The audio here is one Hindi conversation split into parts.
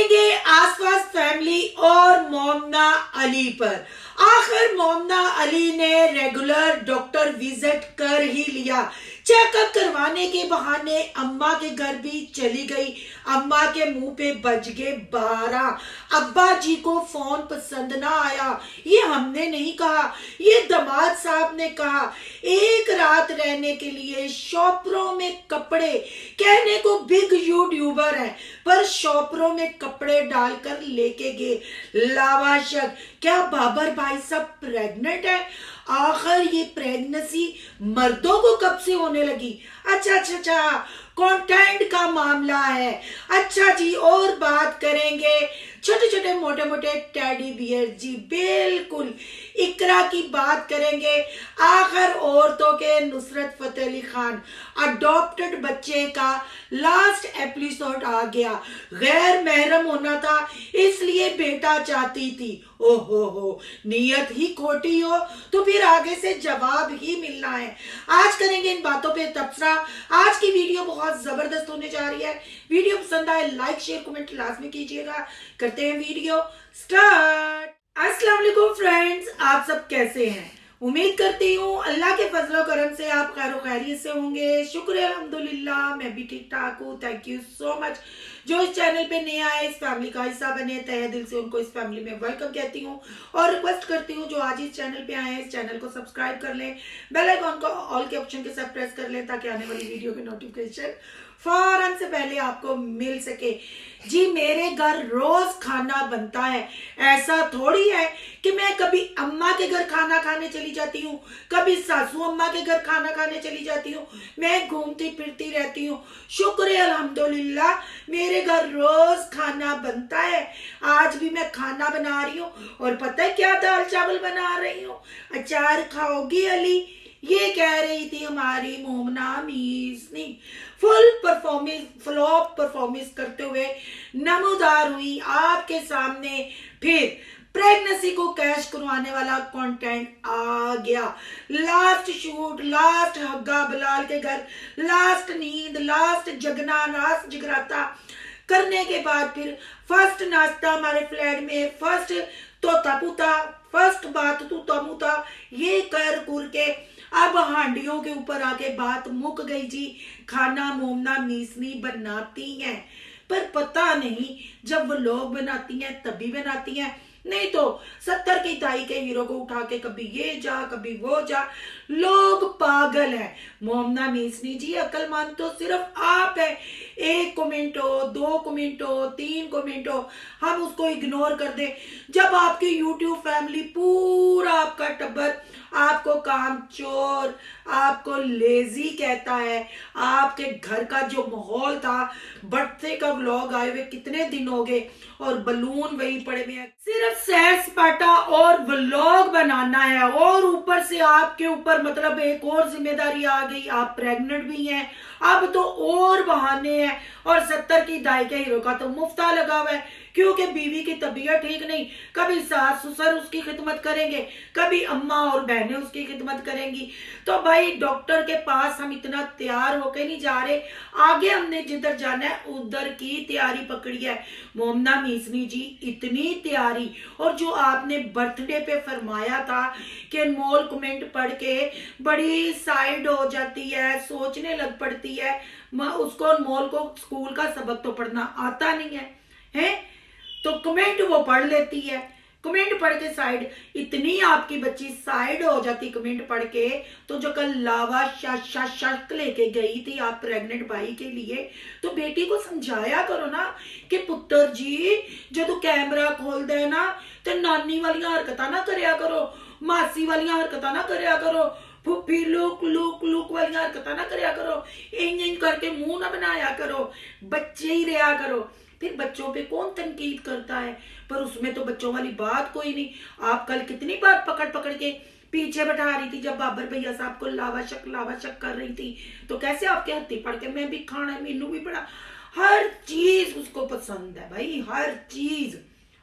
करेंगे आसपास फैमिली और मोमना अली पर। आखिर मोमना अली ने रेगुलर डॉक्टर विजिट कर ही लिया। चेकअप करवाने के बहाने अम्मा के घर भी चली गई। अम्मा के मुंह पे बज गए 12। अब्बा जी को फोन पसंद ना आया, ये हमने नहीं कहा, ये दामाद साहब ने कहा। एक रात रहने के लिए शॉपरों में कपड़े, कहने को बिग यूट्यूबर है पर शॉपरों में कपड़े डालकर लेके गए। लावाशक, क्या बाबर भाई साहब प्रेग्नेंट है? आखिर ये प्रेगनेंसी मर्दों को कब से होने लगी? अच्छा, कंटेंट का मामला है। अच्छा जी, और बात करेंगे छोटे छोटे मोटे मोटे टेडी बियर जी, बिल्कुल इकरा की बात करेंगे। आखिर औरतों के नुसरत फतेह अली खान अडॉप्टेड बच्चे का लास्ट एपिसोड आ गया। गैर महरम होना था इसलिए बेटा चाहती थी। ओहो हो, नियत ही खोटी हो तो फिर आगे से जवाब ही मिलना है। आज करेंगे इन बातों पे तबसरा। आज की वीडियो बहुत जबरदस्त होने जा रही है। वीडियो पसंद आए लाइक शेयर कमेंट लाजमी कीजिएगा। करते हैं वीडियो स्टार्ट। अस्सलाम वालेकुम फ्रेंड्स, आप सब कैसे हैं? उम्मीद करती हूँ अल्लाह के फजलो करम से आप खैर खैरियत से होंगे। शुक्र है अल्हम्दुलिल्लाह, मैं भी ठीक ठाक हूँ। Thank you so much. जो इस चैनल पे नया है, इस फैमिली का हिस्सा बने, तहे दिल से उनको इस फैमिली में वेलकम कहती हूँ और रिक्वेस्ट करती हूँ जो आज इस चैनल पे आए हैं इस चैनल को सब्सक्राइब कर लें, बेल आइकॉन को ऑल के ऑप्शन के साथ प्रेस कर लें ताकि आने वाली वीडियो की नोटिफिकेशन फौरन से पहले आपको मिल सके। जी, मेरे घर रोज खाना बनता है। ऐसा थोड़ी है कि मैं कभी अम्मा के घर खाना खाने चली जाती हूँ, कभी सासू अम्मा के घर खाना खाने चली जाती हूँ। मैं घूमती फिरती रहती हूँ। शुक्र है अल्हम्दुलिल्लाह, मेरे घर रोज खाना बनता है। आज भी मैं खाना बना रही हूँ और पता है क्या दाल चावल बना रही हूँ। अचार खाओगी अली? ये कह रही थी हमारी मोमना मीसनी। फुल परफॉर्मेंस, फ्लॉप परफॉर्मेंस करते हुए नमूदार हुई आपके सामने। फिर प्रेगनेंसी को कैश करवाने वाला कंटेंट आ गया। लास्ट शूट, लास्ट हग्गा बिलाल के घर, लास्ट नींद, लास्ट जगना, लास्ट जगराता करने के बाद फिर फर्स्ट नाश्ता हमारे फ्लैट में, फर्स्ट तोता पुता, फर्स्ट बात तूता मुता, ये कर कुर के अब हांडियों के ऊपर आके बात मुक गई जी। खाना मोमना मीसनी बनाती हैं पर पता नहीं जब वो लोग बनाती हैं तभी बनाती हैं, नहीं तो 70 की दाई के हीरो को उठा के कभी ये जा कभी वो जा। लोग पागल हैं। मोमना मीसनी जी, अक्लमंद तो सिर्फ आप है। 1 कमेंट हो, 2 कमेंट हो, 3 कमेंट हो, हम उसको इग्नोर कर दे। जब आपकी यूट्यूब फैमिली पूरा आपका टब्बर आपको काम चोर, आपको लेजी कहता है। आपके घर का जो माहौल था, बर्थडे का व्लॉग आए हुए कितने दिन हो गए और बलून वही पड़े हुए हैं, सिर्फ सैर सपाटा और व्लॉग बनाना है। और ऊपर से आपके ऊपर मतलब एक और जिम्मेदारी आ गई, आप प्रेग्नेंट भी हैं। अब तो और बहाने हैं। और 70 की दाई के हीरो का तो मुफ्ता लगा हुआ है क्योंकि बीवी की तबीयत ठीक नहीं। कभी सास ससुर उसकी खिदमत करेंगे, कभी अम्मा और बहनें उसकी खिदमत करेंगी। तो भाई डॉक्टर के पास हम इतना तैयार होके नहीं जा रहे। आगे हमने जिधर जाना है उधर की तैयारी पकड़ी है। मोमना मीसनी जी, इतनी तैयारी। और जो आपने बर्थडे पे फरमाया था कि मोल कमेंट पढ़ के बड़ी साइड हो जाती है, सोचने लग पड़ती है, उसको मोल को स्कूल का सबक तो पढ़ना आता नहीं है तो कमेंट वो पढ़ लेती है। कमेंट पढ़ के साइड, इतनी आपकी बच्ची साइड हो जाती कमेंट पढ़ के। तो जो कल लावा शक लेके गई थी आप प्रेग्नेंट भाई के लिए, तो बेटी को समझाया करो ना कि पुत्र जी जो तू कैमरा खोल दे ना तो नानी वाली हरकतां ना करया करो, मासी वाली हरकतां ना करया करो, फुफी लुक लुक लुक वाली हरकतां ना करया करो, इंज करके मुंह ना बनाया करो, बच्चे ही रहा करो। फिर बच्चों पे कौन तनकीद करता है, पर उसमें तो बच्चों वाली बात कोई नहीं। आप कल कितनी बार पकड़ पकड़ के पीछे बैठा रही थी जब बाबर भैया साहब को लावा शक कर रही थी, तो कैसे आपके हत्थी पड़ के मैं भी खाना है, मीनू भी बड़ा, हर चीज उसको पसंद है भाई, हर चीज।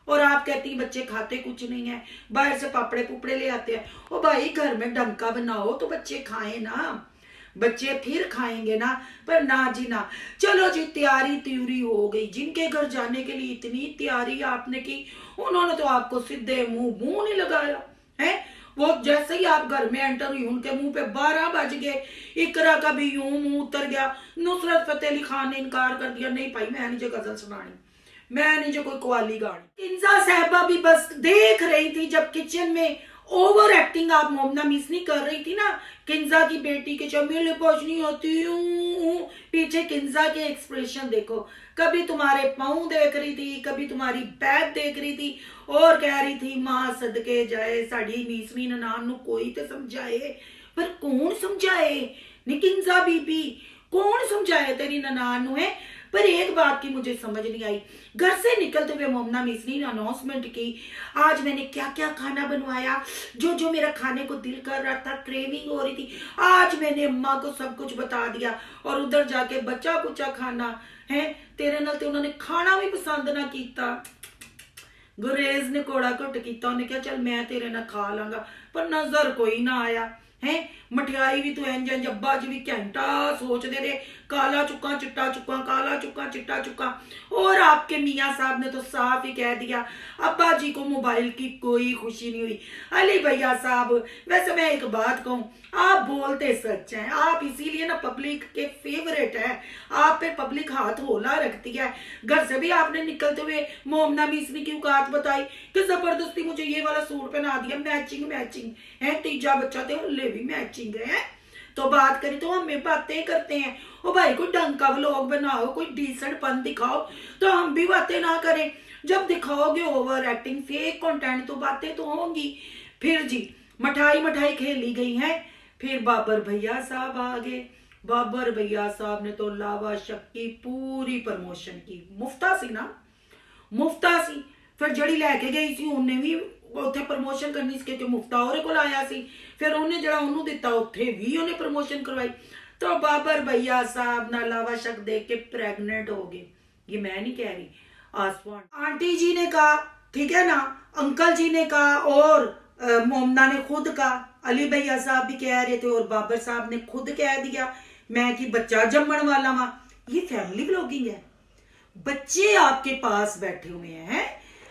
और आप कहती बच्चे खाते कुछ नहीं है, बाहर से पापड़े पुपड़े ले आते हैं। ओ भाई, घर में डंका बनाओ तो बच्चे खाएं ना। बच्चे फिर खाएंगे ना, पर ना जी ना। चलो जी, तैयारी त्यूरी हो गई, जिनके घर जाने के लिए इतनी तैयारी आपने की, उन्होंने तो आपको सीधे मुंह नहीं लगाया है। वो जैसे ही आप घर में एंटर हुई, उनके मुंह पे 12 बज गए। इकरा का भी यूं मुंह उतर गया। नुसरत फतेह अली खान ने इनकार कर दिया, नहीं भाई मैं नहीं जो गजल सुनानी, मैं नहीं जो कोई कवाली गानी। किंजा साहबा भी बस देख रही थी, जब किचन में ओवर एक्टिंग आप मोमना मिसनी कर रही थी ना, किंजा की बेटी के चमेले पहुंच नहीं होती, पीछे किंजा के एक्सप्रेशन देखो, कभी तुम्हारे पाँव देख रही थी, कभी तुम्हारी बैग देख रही थी, और कह रही थी मां सदके जाए साड़ी मीसनी ननान नु कोई तो समझाए। पर कौन समझाए नी किंजा बीबी, कौन समझाए तेरी ननान नु है। पर एक बात की मुझे समझ नहीं आई, घर से निकलते हुए मोमना मिसरी ने अनाउंसमेंट की, आज मैंने क्या क्या खाना बनवाया, जो जो मेरा खाने को दिल कर रहा था, क्रेविंग हो रही थी, आज मैंने अम्मा को सब कुछ बता दिया। और उधर जाके बच्चा कुचा खाना है, तेरे नाल ते उन्होंने खाना भी पसंद ना किया। गुरेज ने कोड़ा घुट किया, उन्हें कहा चल मैं तेरे नाल खा लांगा, पर नजर कोई ना आया है। मठियाई भी तू इंज इंज अब्बा जी भी घंटा सोचते रहे, काला चुक्का चिट्टा चुक्का, काला चुक्का चिट्टा चुक्का। और आपके मियाँ साहब ने तो साफ ही कह दिया, अब्बा जी को मोबाइल की कोई खुशी नहीं हुई। अली भैया साहब, वैसे मैं एक बात कहूँ, आप बोलते सच हैं, आप इसीलिए ना पब्लिक के फेवरेट है, आप पे पब्लिक हाथ होला रखती है। घर से भी आपने निकलते हुए मोमना मिसरी की औकात बताई कि जबरदस्ती मुझे ये वाला सूट पहना दिया, मैचिंग मैचिंग है, तीजा बच्चा थे उल्ले भी मैचिंग है। तो बात करें तो हम बातें करते हैं, ओ भाई कोई ढंग का व्लॉग बनाओ, कोई डिसेंट पन दिखाओ, तो हम भी बातें ना करें। जब दिखाओगे ओवर एक्टिंग फेक कंटेंट, तो बातें तो होंगी। फिर जी मठाई मठाई खेली गई है, फिर बाबर भैया साहब आ गए। बाबर भैया साहब ने तो लावा शक की पूरी प्रमोशन की, मुफ्ता सी ना, मुफ्ता सी। फिर जड़ी लैके गई सी, उन्हें भी उत्थे प्रमोशन करनी सी, क्योंकि मुफ्ता ओरे कोल आया सी, फिर उन्हें जड़ा उन्होंने दिता उत्थे भी उन्हें प्रमोशन करवाई। तो बाबर भैया साहब ना लावा शक देख के प्रेग्नेंट हो गए। ये मैं नहीं कह रही, आसमान आंटी जी ने कहा, ठीक है ना, अंकल जी ने कहा, और मोमना ने खुद कहा, अली भैया साहब भी कह रहे थे, और बाबर साहब ने खुद कह दिया मैं कि बच्चा जम्मण वाला वहां। ये फैमिली ब्लॉगिंग है, बच्चे आपके पास बैठे हुए हैं,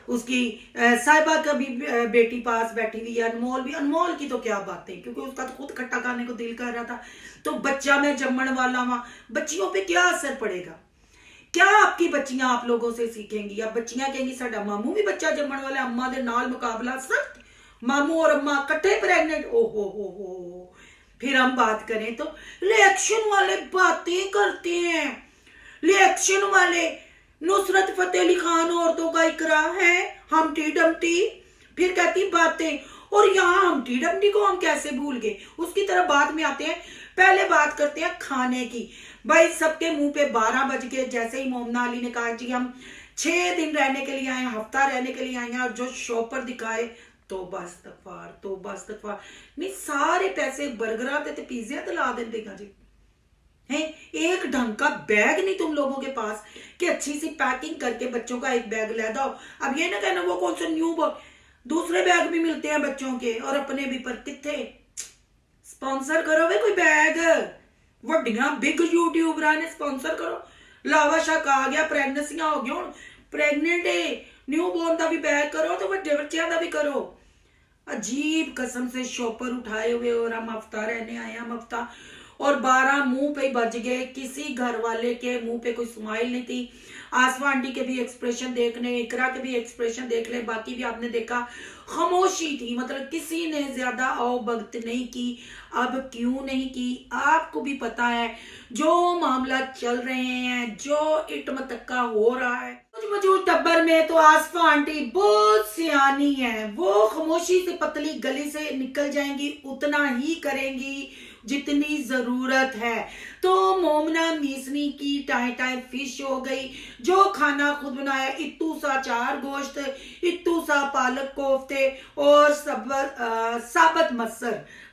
उसकी साहिबा का भी बेटी पास बैठी हुई है, अनमोल भी, अनमोल की तो क्या बातें, क्योंकि उसका तो खुद खट्टा खाने को दिल कर रहा था। तो बच्चा मैं जम्मण वाला वहां, बच्चियों पे क्या असर पड़ेगा, क्या आपकी बच्चियां आप लोगों से सीखेंगी? अब बच्चियां कहेंगी साडा मामू भी बच्चा जम्मण वाला, अम्मा दे नाल मुकाबला सख्त, मामू और अम्मा कट्ठे प्रेग्नेंट, ओ हो। फिर हम बात करें तो रिएक्शन वाले बातें करते हैं, रिएक्शन वाले। नुसरत फतेह अली खान औरतों का इकरा है, हमटी डमटी, फिर कहती बातें। और यहाँ हमटी डमटी को हम कैसे भूल गए, उसकी तरफ बाद में आते हैं। पहले बात करते हैं खाने की। भाई सबके मुंह पे 12 बज गए, जैसे ही मोमना अली ने कहा जी हम 6 दिन रहने के लिए आए, हफ्ता रहने के लिए आए हैं, और जो शॉपर दिखाए तौबा इस्तगफार, नहीं सारे पैसे बर्गरां ते पिज़्ज़ा ते ला देंगे जी है। एक ढंग का बैग नहीं तुम लोगों के पास कि अच्छी सी पैकिंग करके बच्चों का एक बैग ले दो। अब ये ना कहना वो कौन सा न्यू बॉय, दूसरे बैग भी मिलते हैं बच्चों के और अपने भी, पर कितने स्पॉन्सर करो वे कोई बैग, वड्डियां बिग यूट्यूबरां ने स्पॉन्सर करो। लावा शक आ गया, प्रेगनेंसियां हो गई, हुण प्रेगनेंट है, न्यू बॉर्न का भी बैग करो तो वड्डे बच्चों का भी करो। अजीब कसम से शॉपर उठाए हुए, और हम हफ्ता रहने आए, हम हफ्ता, और 12 मुंह पे बज गए। किसी घर वाले के मुंह पे कोई स्माइल नहीं थी। आसमा आंटी के भी एक्सप्रेशन देखने, इकरा के भी एक्सप्रेशन देख ले, बाकी भी आपने देखा खामोशी थी, मतलब किसी ने ज्यादा आओ भगत नहीं की। अब क्यों नहीं की, आपको भी पता है जो मामला चल रहे हैं, जो इटमतक्का हो रहा है कुछ मौजूद टब्बर में, तो आसफा आंटी बहुत सियानी है, वो खामोशी से पतली गली से निकल जाएंगी, उतना ही करेंगी जितनी जरूरत है। तो मोमना मीसनी की टाई टाई फिश हो गई, जो खाना खुद बनाया, इत्तू सा 4 गोश्त, इत्तू सा पालक कोफ्ते, और साबत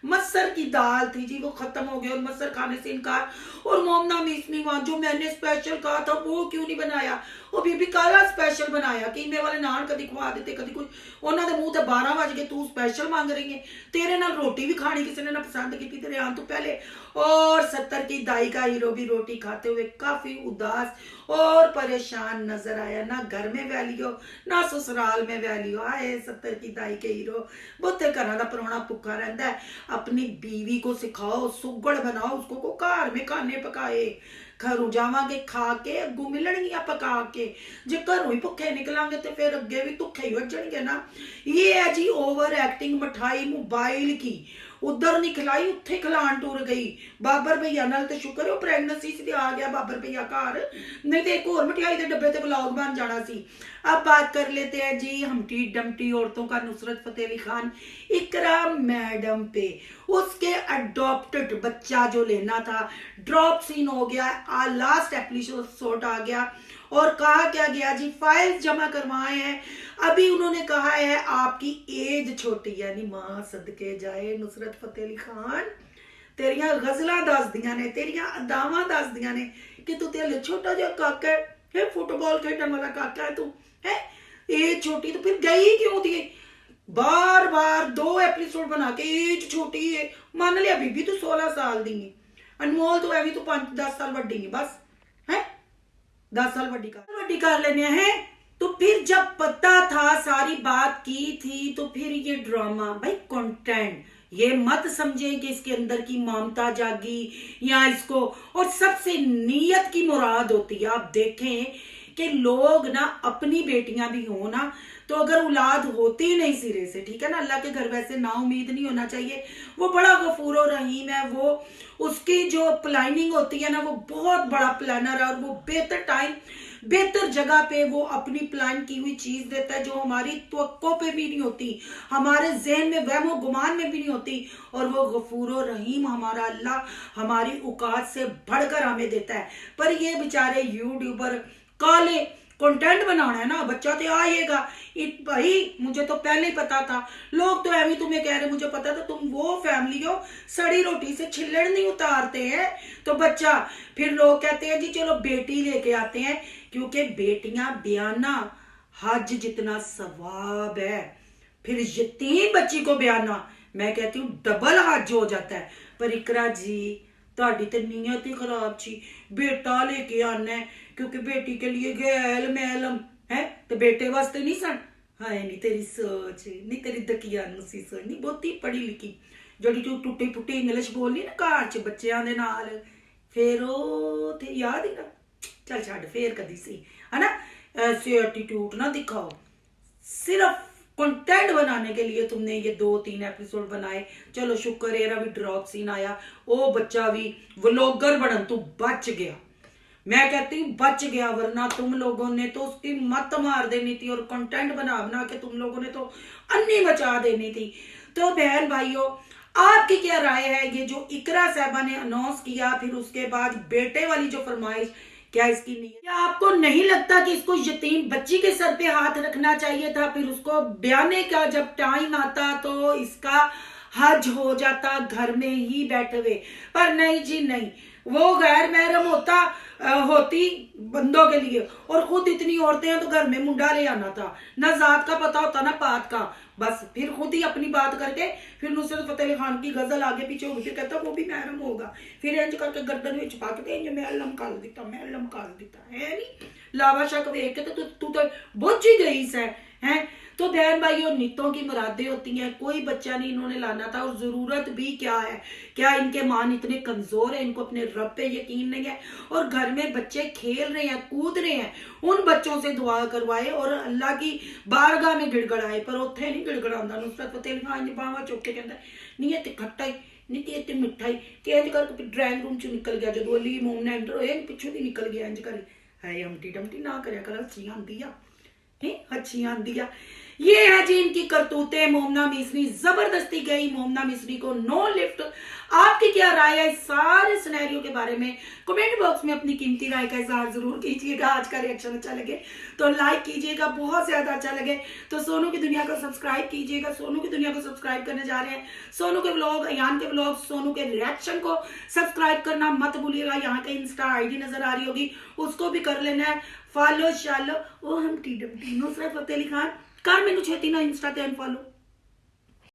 मसर की दाल थी जी, वो खत्म हो गई और मसर खाने से इनकार। और मोमना मीसनी वहां जो मैंने स्पेशल कहा था वो क्यों नहीं बनाया, वो बीबी काला स्पेशल स्पैशल बनाया, कीमे वाले नान कभी खवा देते, कभी कुछ, उन्होंने मुंह ते 12 बज गए, तू स्पैशल मांग रही है। तेरे नाल रोटी भी खानी किसी ने ना पसंद की तेरे आन तो पहले। और 70 की दाई का हीरो भी रोटी खाते हुए काफी उदास और परेशान नजर आया। ना घर में वैल्यू ना ससुराल में वैल्यू। आए 70 की दाई के हीरो बहुते घर का परौना भुखा रहता है। अपनी बीवी को सिखाओ, सुगड़ बनाओ, उसको को घर में खाने पकाए। घरों जावांगे खा के, अगू मिलणगियां पका के। जे घरों ही भुखे निकलांगे तो फिर अगे भी भुखे ही वजणगे ना। ये है जी ओवर एक्टिंग। मिठाई मोबाइल की उधर नहीं खिलाई, उत्थे खिलान टुर गई। बाबर भैया नाल तो शुक्र है वो प्रेगनेंसी से आ गया बाबर भैया घर, नहीं तो एक और मिठाई के डब्बे ते ब्लॉग बन जाना सी। अब बात कर लेते हैं जी हमटी डमटी औरतों का नुसरत फतेह अली खान इकरा मैडम पे। उसके अडॉप्टेड बच्चा जो लेना था, ड्रॉप सीन हो गया, लास्ट एपिसोड आ गया और कहा क्या गया जी फाइल जमा करवाए हैं। अभी उन्होंने कहा है आपकी एज छोटी, यानी मां सदके जाए नुसरत फतेह अली खान, तेरिया गजलां दस दियां ने, तेरिया अदावां दस दियां ने कि तू तेरे छोटा जिहा काका है, फुटबॉल खेलने वाला काका है तू, है एज छोटी। तो फिर गई क्यों थी बार बार 2 एपिसोड बना के? एज छोटी है, मान लिया बीबी तू 16 साल दी, अनमोल तो ऐवी तू 5-10 साल वड्डी है, बस है 10 साल वड्डी कर लेने हैं। तो फिर जब पता था सारी बात की थी तो फिर ये ड्रामा भाई कंटेंट, ये मत समझे कि इसके अंदर की ममता जागी या इसको, और सबसे नीयत की मुराद होती है। आप देखें कि लोग ना अपनी बेटियां भी हो ना, तो अगर औलाद होती नहीं सिरे से, ठीक है ना, अल्लाह के घर वैसे ना उम्मीद नहीं होना चाहिए। वो बड़ा गफूर और रहीम है, वो उसकी जो प्लानिंग होती है ना वो बहुत बड़ा प्लानर है, और वो बेहतर टाइम बेहतर जगह पे वो अपनी प्लान की हुई चीज देता है जो हमारी त्वक्को पे भी नहीं होती, हमारे जहन में वहमो गुमान में भी नहीं होती। और वो गफूर और रहीम हमारा अल्लाह हमारी औकात से बढ़कर हमें देता है। पर ये बेचारे यूट्यूबर काले कंटेंट बनाना है ना, बच्चा तो आएगा भाई, मुझे तो पहले ही पता था। लोग तो ऐवी तुम्हें कह रहे मुझे पता था, तुम वो फैमिली हो सड़ी रोटी से छिल्लड़ नहीं उतारते हैं। तो बच्चा फिर लोग कहते हैं जी चलो बेटी लेके आते हैं, क्योंकि बेटियां ब्याना हज जितना सवाब है, फिर यतीम बच्ची को ब्याना मैं कहती हूँ डबल हज हो जाता है। पर इकरा जी ਤੁਹਾਡੀ ਤੇ ਨੀयत ही खराब छी, बेटा लेके आना है क्योंकि बेटी के लिए गैल मैलम है तो बेटे वास्ते नहीं सन। हाय नहीं तेरी सोच, नहीं तेरी दकियानुसी सोच, नहीं बहुती पढ़ी लिखी ਜਿਹੜੀ ਤੂੰ ਟੁੱਟੀ ਫੁੱਟੀ ਇੰਗਲਿਸ਼ ਬੋਲਨੀ ਨਾ ਘਰ 'ਚ ਬੱਚਿਆਂ ਦੇ ਨਾਲ, ਫਿਰ ਉਹ ਤੇ याद ही ना, चल ਛੱਡ ਫੇਰ कदी सी है ना। ऐसे एटीट्यूड ना दिखाओ, सिर्फ कंटेंट बनाने के लिए तुमने ये 2-3 एपिसोड बनाए। चलो शुक्र है भी ड्रॉप सीन आया, वो बच्चा भी व्लॉगर बनन तो बच गया। मैं कहती हूँ बच गया, वरना तुम लोगों ने तो उसकी मत मार देनी थी और कंटेंट बना बना के तुम लोगों ने तो अन्नी बचा देनी थी। तो बहन भाइयों आपकी क्या राय है, ये जो इकरा साहबा ने अनाउंस किया, फिर उसके बाद बेटे वाली जो फरमाइश, क्या इसकी नहीं है? क्या आपको नहीं लगता कि इसको यतीम बच्ची के सर पे हाथ रखना चाहिए था, फिर उसको ब्याने का जब टाइम आता तो इसका हज हो जाता घर में ही बैठे हुए? पर नहीं जी नहीं, वो गैर महरम होती बंदों के लिए, और खुद इतनी औरतें हैं तो घर में मुंडा ले आना था, ना जात का पता होता ना पात का, बस फिर खुद ही अपनी बात करके फिर नुसरत फतेह अली खान की गजल आगे पीछे होगी, फिर कहता वो भी महरम होगा, फिर इंज करके गर्दन में छुपा के इंज महलम कर दिता है नहीं। लावा शक वेख के तो तू तो बुझ ही गई है। तो बहन भाइयों नितों की मुरादें होती हैं, कोई बच्चा नहीं इन्होंने लाना था, और जरूरत भी क्या है? क्या इनके मान इतने कमजोर है, इनको अपने रब पे यकीन नहीं है? और घर में बच्चे खेल रहे हैं कूद रहे हैं, उन बच्चों से दुआ करवाए और अल्लाह की बारगाह में गिड़गड़ाए, पर उत्थे नहीं गिड़गड़ांदा। नुसरत फतेह अली खान बावा चुक के कहता नहीं ते खट्टा नहीं ते मिठाई ते इंज करके ड्राइंग रूम चो निकल गया, जो अली मोमना एंटर होए पिछू भी निकल गया इंज कर। है हमटी डमटी ना करया कर, हच्छी आंदी आ, हच्छी आंदी आ। ये है जी इनकी करतूतें। मोमना मिस्री जबरदस्ती गई, मोमना मिस्री को नो लिफ्ट। आपकी क्या राय है इस सारे सिनेरियो के बारे में? कमेंट बॉक्स में अपनी कीमती राय का इजहार जरूर कीजिएगा। आज का रिएक्शन अच्छा लगे तो लाइक कीजिएगा, बहुत ज्यादा अच्छा लगे तो सोनू की दुनिया को सब्सक्राइब कीजिएगा। सोनू की दुनिया को सब्सक्राइब करने जा रहे हैं सोनू के व्लॉग, अयान के व्लॉग, सोनू के रिएक्शन को सब्सक्राइब करना मत भूलिएगा। यहाँ के इंस्टा आईडी नजर आ रही होगी, उसको भी कर लेना है फॉलो। शालो वो हम टी नुसरत फतेह अली खान कर मैनू छेती ना इंस्टा ते अनफॉलो।